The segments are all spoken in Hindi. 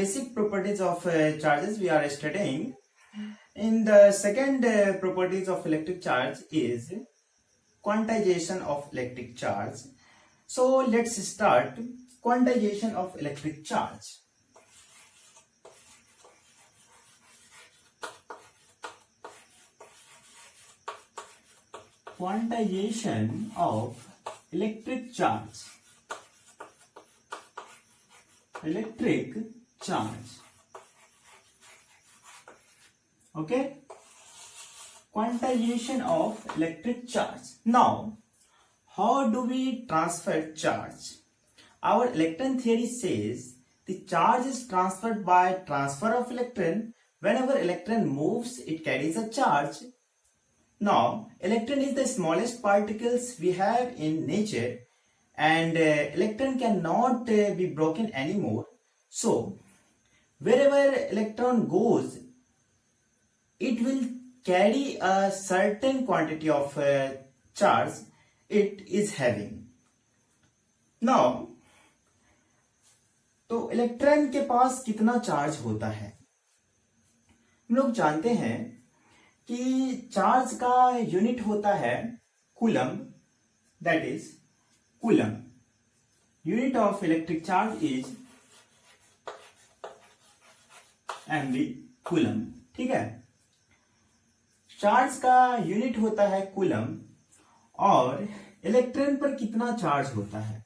Basic properties of charges we are studying. In the second properties of electric charge is quantization of electric charge. So let's start quantization of electric charge. Quantization of electric charge. Electric charge. Okay, quantization of electric charge. Now, how do we transfer charge? Our electron theory says the charge is transferred by transfer of electron. Whenever electron moves, it carries a charge. Now, electron is the smallest particles we have in nature, and electron cannot be broken anymore. So, wherever electron goes, it will carry a certain quantity of charge it is having. Now, तो इलेक्ट्रॉन के पास कितना चार्ज होता है? हम लोग जानते हैं कि चार्ज का यूनिट होता है coulomb, that is coulomb. Unit of electric charge is MV coulomb. ठीक है, चार्ज का यूनिट होता है कूलम. और इलेक्ट्रॉन पर कितना चार्ज होता है?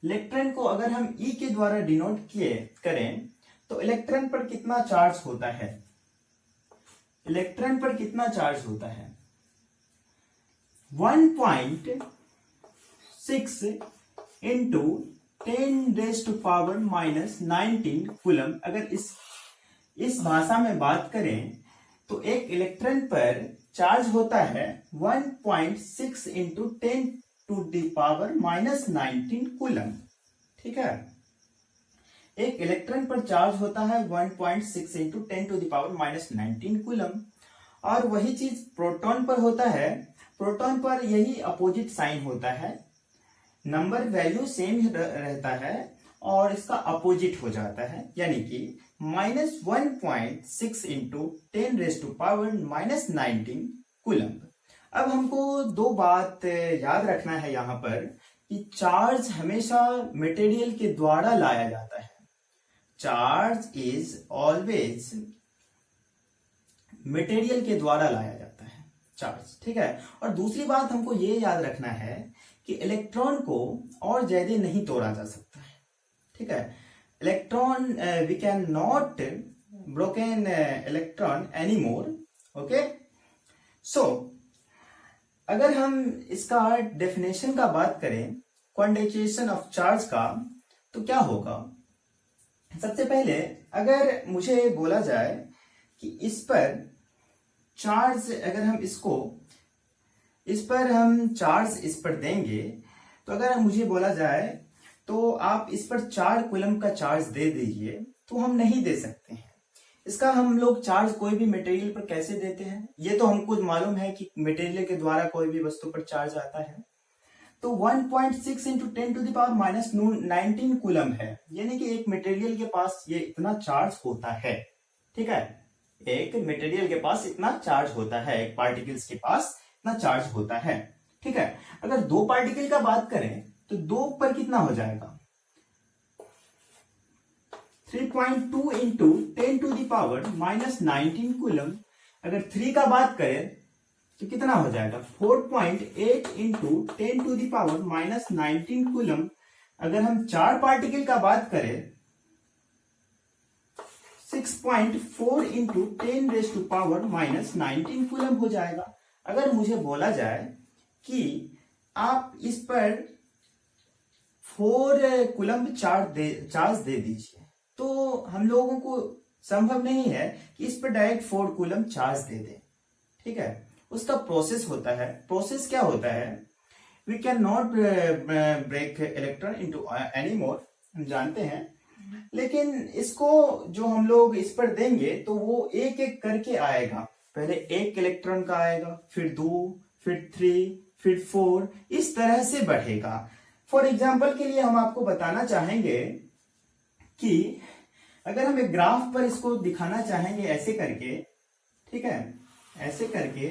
इलेक्ट्रॉन को अगर हम E के द्वारा डिनोट करें तो इलेक्ट्रॉन पर कितना चार्ज होता है? इलेक्ट्रॉन पर कितना चार्ज होता है? 1.6 इंटू 10⁻⁻19 कूलम. अगर इस भाषा में बात करें तो एक इलेक्ट्रॉन पर चार्ज होता है 1.6 इंटू 10⁻⁻19 कूलम. ठीक है, एक इलेक्ट्रॉन पर चार्ज होता है 1.6 इंटू 10⁻⁻19 कूलम. और वही चीज प्रोटॉन पर होता है. प्रोटॉन पर यही अपोजिट साइन होता है, नंबर वैल्यू सेम रहता है और इसका अपोजिट हो जाता है, यानी कि -1.6 इंटू 10⁻⁻19 कूलम. अब हमको दो बात याद रखना है यहाँ पर कि चार्ज हमेशा मटेरियल के द्वारा लाया जाता है. चार्ज इज ऑलवेज मटेरियल के द्वारा लाया जाता है चार्ज. ठीक है, और दूसरी बात हमको ये याद रखना है कि इलेक्ट्रॉन को और ज्यादा नहीं तोड़ा जा सकता है. ठीक है, electron we can not broken electron any more. Okay, so अगर हम इसका डेफिनेशन का बात करें क्वांटाइजेशन ऑफ चार्ज का, तो क्या होगा? सबसे पहले अगर मुझे बोला जाए कि इस पर चार्ज, अगर हम इस पर हम चार्ज इस पर देंगे, तो अगर मुझे बोला जाए तो आप इस पर 4 कूलम का चार्ज दे दीजिए, तो हम नहीं दे सकते हैं. इसका हम लोग चार्ज कोई भी मटेरियल पर कैसे देते हैं, ये तो हमको मालूम है कि मटेरियल के द्वारा कोई भी वस्तु पर चार्ज आता है. तो 1.6 इंटू 10⁻⁻19 कूलम है, यानी कि एक मटेरियल के पास ये इतना चार्ज होता है. ठीक है, एक मटेरियल के पास इतना चार्ज होता है, एक पार्टिकल्स के पास इतना चार्ज होता है. ठीक है, अगर दो पार्टिकल का बात करें तो 2 पर कितना हो जाएगा? 3.2 इंटू 10⁻⁻19 कूलम. अगर 3 का बात करें तो कितना हो जाएगा? 4.8 इंटू 10⁻⁻19 कूलम. अगर हम 4 पार्टिकल का बात करें 6.4 इंटू 10⁻⁻19 कूलम हो जाएगा. अगर मुझे बोला जाए कि आप इस पर 4 कूलम चार्ज दे दीजिए, तो हम लोगों को संभव नहीं है कि इस पर डायरेक्ट 4 कूलम चार्ज दे दें. ठीक है, उसका प्रोसेस होता है. प्रोसेस क्या होता है? We can not break electron into any more, हम जानते हैं. लेकिन इसको जो हम लोग इस पर देंगे तो वो एक एक करके आएगा. पहले 1 इलेक्ट्रॉन का आएगा, फिर 2, फिर 3, फिर 4, इस तरह से बढ़ेगा. फॉर एग्जाम्पल के लिए हम आपको बताना चाहेंगे कि अगर हम एक ग्राफ पर इसको दिखाना चाहेंगे ऐसे करके, ठीक है, ऐसे करके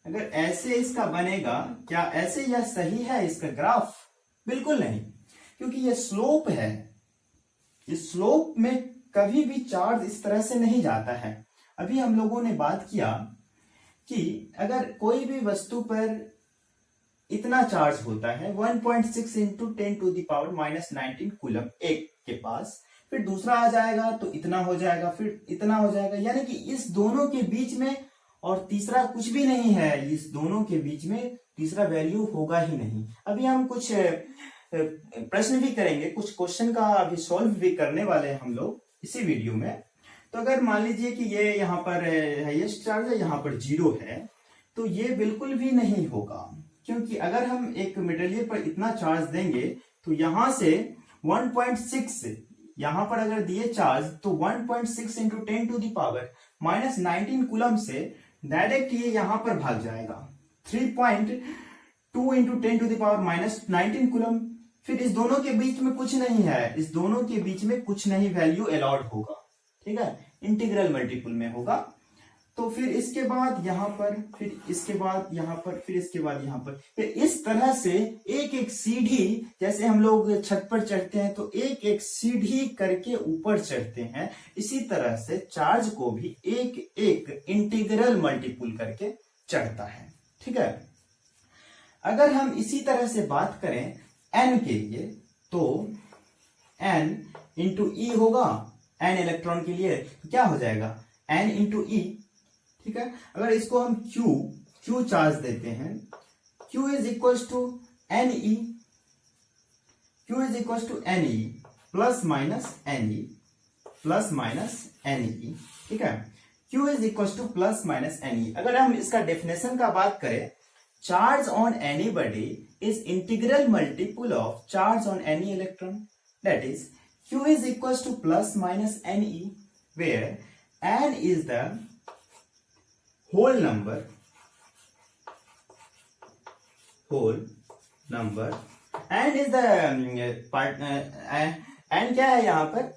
अगर ऐसे इसका बनेगा, क्या ऐसे यह सही है इसका ग्राफ? बिल्कुल नहीं, क्योंकि ये स्लोप है। इस स्लोप में कभी भी चार्ज इस तरह से नहीं जाता है। अभी हम लोगों ने बात किया कि अगर कोई भी वस्तु पर इतना चार्ज होता है 1.6 इंटू 10⁻⁻19 कूलम एक के पास, फिर दूसरा आ जाएगा तो इतना हो जाएगा, फिर इतना हो जाएगा, यानी कि इस दोनों के बीच में और तीसरा कुछ भी नहीं है, इस दोनों के बीच में तीसरा वैल्यू होगा ही नहीं। अभी हम कुछ प्रश्न भी करेंगे, कुछ क्वेश्चन का अभी सॉल्व भी करने वाले हैं हम लोग इसी वीडियो में। तो अगर मान लीजिए कि ये यहाँ पर हाईएस्ट चार्ज है, यहाँ पर 0 है, तो ये बिल्कुल भी नहीं होगा, क्योंकि अगर हम एक मटेरियल पर इतना चार्ज देंगे तो यहां से 1.6 यहां पर अगर दिए चार्ज तो 1.6 इंटू 10⁻⁻19 कूलम से डायरेक्ट ये यहां पर भाग जाएगा 3.2 इंटू 10⁻⁻19 कूलम। फिर इस दोनों के बीच में कुछ नहीं है, इस दोनों के बीच में कुछ नहीं वैल्यू अलाउड होगा, ठीक है, इंटीग्रल मल्टीपल में होगा। तो फिर इसके बाद यहां पर, फिर इसके बाद यहां पर, फिर इसके बाद यहां पर, फिर इस तरह से एक एक सीढ़ी, जैसे हम लोग छत पर चढ़ते हैं तो एक एक सीढ़ी करके ऊपर चढ़ते हैं, इसी तरह से चार्ज को भी एक एक इंटीग्रल मल्टीपल करके चढ़ता है, ठीक है। अगर हम इसी तरह से बात करें n के लिए, तो n इंटू ई होगा, n इलेक्ट्रॉन के लिए, तो क्या हो जाएगा n इंटू ई, ठीक है। अगर इसको हम Q चार्ज देते हैं, Q is equal to N E, Q is equal to N E plus minus N E, plus minus N E, ठीक है। Q is equal to plus minus N E. अगर हम इसका डेफिनेशन का बात करें, charge on anybody is integral multiple of charge on any electron, that is Q is equal to plus minus N E, where n is the whole number and is the part n क्या है यहाँ पर,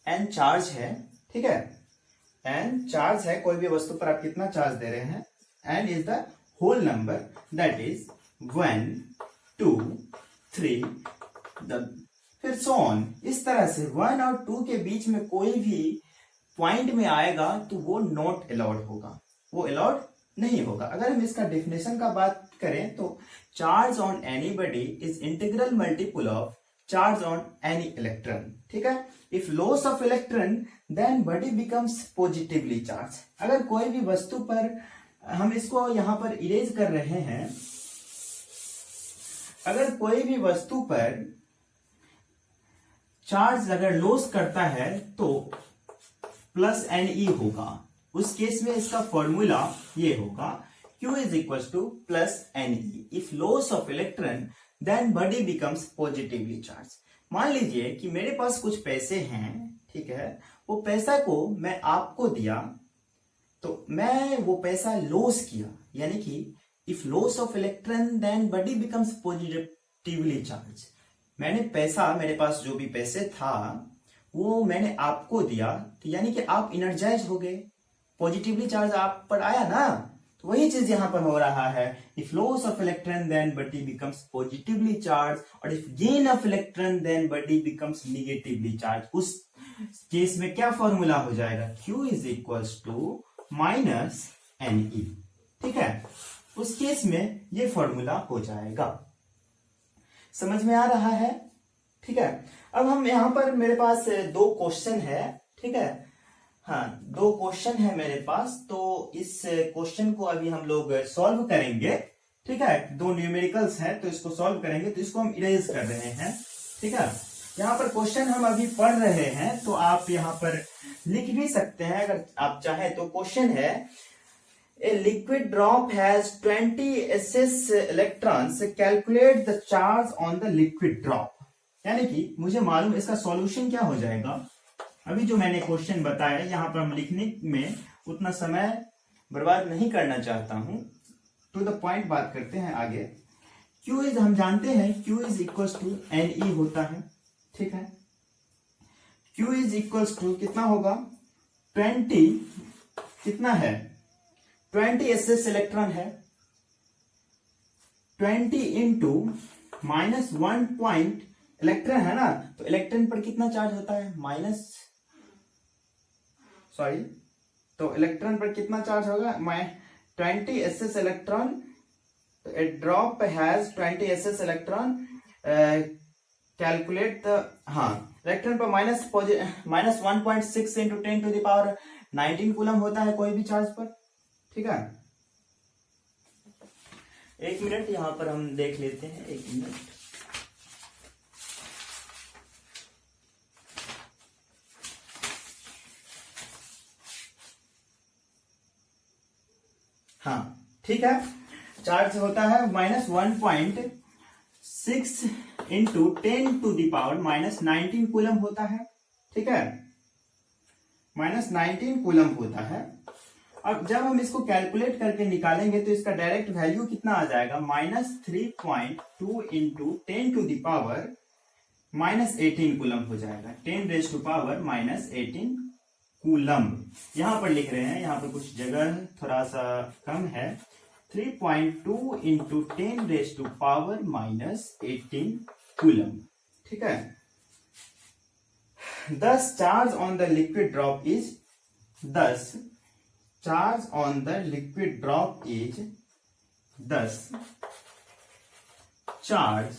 n चार्ज है, ठीक है, n चार्ज है, कोई भी वस्तु पर आप कितना चार्ज दे रहे हैं, n is the whole number, that is 1 2 3 फिर so on। इस तरह से 1 और 2 के बीच में कोई भी पॉइंट में आएगा तो वो नॉट अलाउड होगा, वो अलाउड नहीं होगा। अगर हम इसका डेफिनेशन का बात करें तो charge on anybody is integral multiple of charge on any electron, ठीक है। If loss of electron then body becomes positively charge. अगर कोई भी वस्तु पर, हम इसको यहां पर इरेज कर रहे हैं, अगर कोई भी वस्तु पर चार्ज अगर लॉस करता है तो प्लस एन ई होगा, उस केस में इसका फॉर्मूला ये होगा Q is equal to plus N E. If loss of electron then body becomes positively charge. मान लीजिए कि मेरे पास कुछ पैसे हैं, ठीक है, वो पैसा को मैं आपको दिया, तो मैं वो पैसा लॉस किया, यानी कि if loss of electron then body becomes positively charge. मैंने पैसा, मेरे पास जो भी पैसे था वो मैंने आपको दिया, तो यानी कि आप इनर्जाइज हो गए, पॉजिटिवली चार्ज आप पर आया ना, तो वही चीज यहां पर हो रहा है। If loss of electron then body becomes positively charge, और if gain of electron then body becomes negatively charge. उस केस में क्या फॉर्मूला हो जाएगा, Q is equal to minus N E, ठीक है। उस केस में ये फॉर्मूला हो जाएगा। समझ में आ रहा है, ठीक है। अब हम यहां पर, मेरे पास 2 क्वेश्चन है, ठीक है, हाँ 2 क्वेश्चन है मेरे पास, तो इस क्वेश्चन को अभी हम लोग सॉल्व करेंगे, ठीक है। 2 न्यूमेरिकल्स हैं तो इसको सॉल्व करेंगे, तो इसको हम इरेज कर रहे हैं, ठीक है। यहाँ पर क्वेश्चन हम अभी पढ़ रहे हैं तो आप यहाँ पर लिख भी सकते हैं अगर आप चाहे तो। क्वेश्चन है, A liquid drop has 20 SS electrons. Calculate the charge on the liquid drop. यानी कि मुझे मालूम इसका सॉल्यूशन क्या हो जाएगा। अभी जो मैंने क्वेश्चन बताया यहाँ पर हम लिखने में उतना समय बर्बाद नहीं करना चाहता हूं, टू द पॉइंट बात करते हैं आगे। Q इज, हम जानते हैं Q is equal to N E होता है, ठीक है। Q इज इक्वल्स टू कितना होगा 20, कितना है 20 SS इलेक्ट्रॉन है, 20 इंटू -1 पॉइंट इलेक्ट्रॉन है ना, तो इलेक्ट्रॉन पर कितना चार्ज होता है तो इलेक्ट्रॉन पर कितना चार्ज होगा 20 SS electron, a drop has 20 SS electron, calculate the electron पर -1.6 into 10 to the power 19 coulomb होता है कोई भी चार्ज पर, ठीक है। एक मिनट यहां पर हम देख लेते हैं, एक मिनट। हाँ ठीक है, चार्ज होता है -1.6 into 10 to the power -19 coulomb होता है, ठीक है, -19 कूलम होता है। अब जब हम इसको कैलकुलेट करके निकालेंगे तो इसका डायरेक्ट वैल्यू कितना आ जाएगा -3.2 into 10 to the power -18 coulomb हो जाएगा, 10 रेज टू पावर -18 कूलम। यहां पर लिख रहे हैं, यहां पर कुछ जगह थोड़ा सा कम है, 3.2 into 10 raise to power -18 coulomb, ठीक है। Thus charge on the liquid drop is thus charge on the liquid drop is thus charge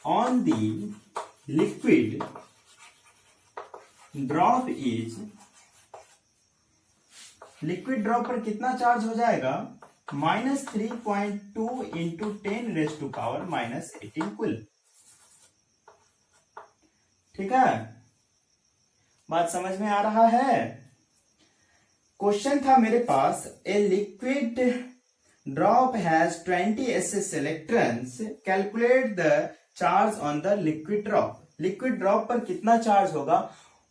on the liquid drop is liquid drop पर कितना चार्ज हो जाएगा -3.2 into 10 raise to power -18 coulomb, ठीक है। बात समझ में आ रहा है। क्वेश्चन था मेरे पास, a liquid drop has 20 SS electrons, calculate the charge on the liquid drop. Liquid drop पर कितना चार्ज होगा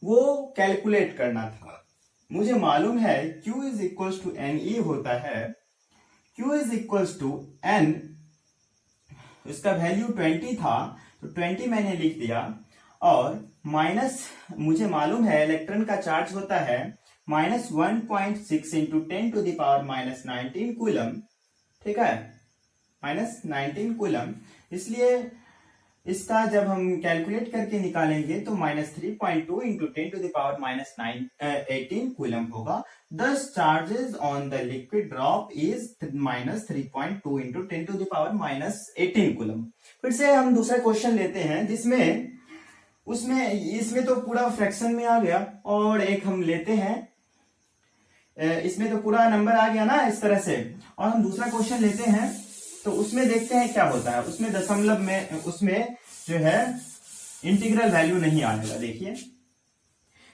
वो कैलकुलेट करना था। मुझे मालूम है Q is equals to NE होता है, Q is equals to N, इसका वैल्यू 20 था तो 20 मैंने लिख दिया, और माइनस मुझे मालूम है इलेक्ट्रॉन का चार्ज होता है -1.6 into 10 to the power -19 coulomb, ठीक है, -19 कूलम। इसलिए इसका जब हम कैलकुलेट करके निकालेंगे तो -3.2 into 10 to the power -18 coulomb होगा। Thus charges on the liquid drop is -3.2 into 10 to the power -18 coulomb. फिर से हम दूसरा क्वेश्चन लेते हैं जिसमें इसमें तो पूरा फ्रैक्शन में आ गया, और एक हम लेते हैं, इसमें तो पूरा नंबर आ गया ना इस तरह से, और हम दूसरा क्वेश्चन लेते हैं तो उसमें देखते हैं क्या होता है। उसमें दशमलव में उसमें जो है इंटीग्रल वैल्यू नहीं आएगा। देखिए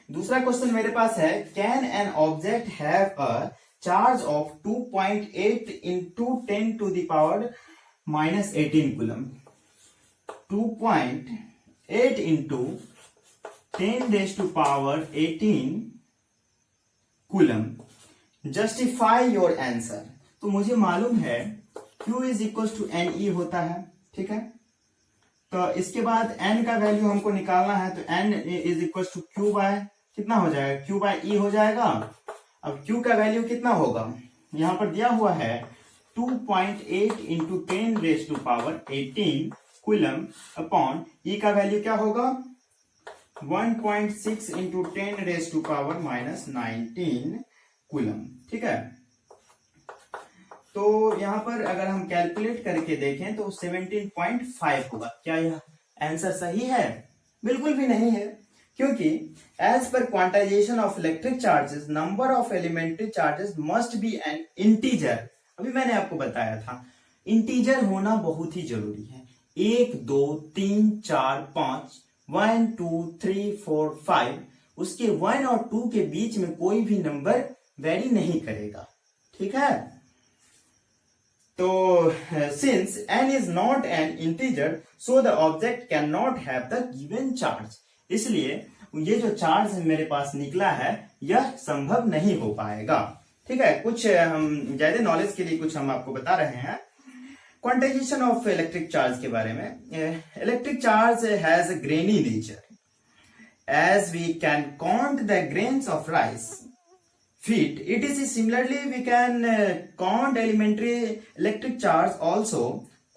दूसरा क्वेश्चन मेरे पास है, can an object have a charge of 2.8 into 10 to the power -18 coulomb, 2.8 into 10 raise to power 18 coulomb, justify your answer. तो मुझे मालूम है Q is equal to NE होता है, ठीक है। तो इसके बाद N का वैल्यू हमको निकालना है, तो N is equal to Q by कितना हो जाएगा, Q बाय E हो जाएगा। अब Q का वैल्यू कितना होगा, यहां पर दिया हुआ है 2.8 into 10 raise to power 18 coulomb upon E का वैल्यू क्या होगा 1.6 into 10 raise to power -19 coulomb, ठीक है। तो यहां पर अगर हम कैलकुलेट करके देखें तो 17.5 होगा। क्या यह आंसर सही है? बिल्कुल भी नहीं है, क्योंकि एज पर quantization of electric charges number of elementary charges must be an integer. अभी मैंने आपको बताया था इंटीजर होना बहुत ही जरूरी है। 1 2 3 4 5 1 2 3 4 5, उसके 1 और 2 के बीच में कोई भी नंबर वेरी नहीं करेगा, ठीक है। तो since n is not an integer, so the object cannot have the given charge, इसलिए ये जो चार्ज मेरे पास निकला है यह संभव नहीं हो पाएगा, ठीक है। कुछ हम ज्यादा नॉलेज के लिए कुछ हम आपको बता रहे हैं। क्वांटाइजेशन ऑफ इलेक्ट्रिक चार्ज के बारे में, electric charge has a granny nature as we can count the grains of rice feet. It is similarly we can count elementary electric charge also.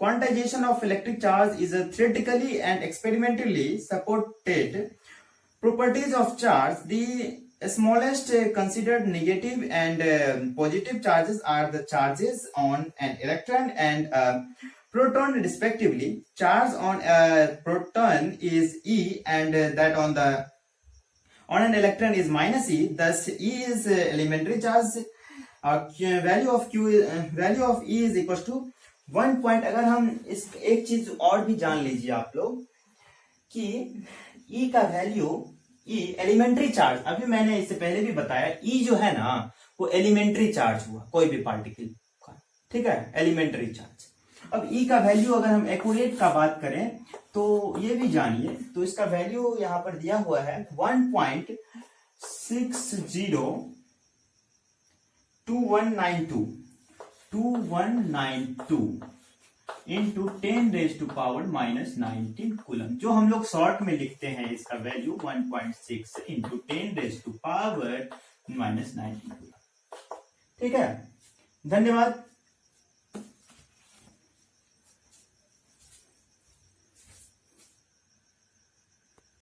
Quantization of electric charge is a theoretically and experimentally supported properties of charge. The smallest considered negative and positive charges are the charges on an electron and proton respectively. Charge on a proton is E and that on an electron is minus E. Thus E is elementary charge. Value of E is equals to 1 point. अगर हम इस एक चीज और भी जान लीजिए आप लोग कि E का वैल्यू, E एलिमेंट्री चार्ज, अभी मैंने इससे पहले भी बताया E जो है ना वो एलिमेंट्री चार्ज हुआ कोई भी पार्टिकल का, ठीक है, एलिमेंट्री चार्ज। अब E का वैल्यू अगर हम एक्यूरेट का बात करें तो ये भी जानिए, तो इसका वैल्यू यहां पर दिया हुआ है 1.602192 इंटू 10⁻⁻⁻19 कूलम, जो हम लोग शॉर्ट में लिखते हैं इसका वैल्यू 1.6 इंटू 10⁻⁻⁻19 कूलम। ठीक है, धन्यवाद।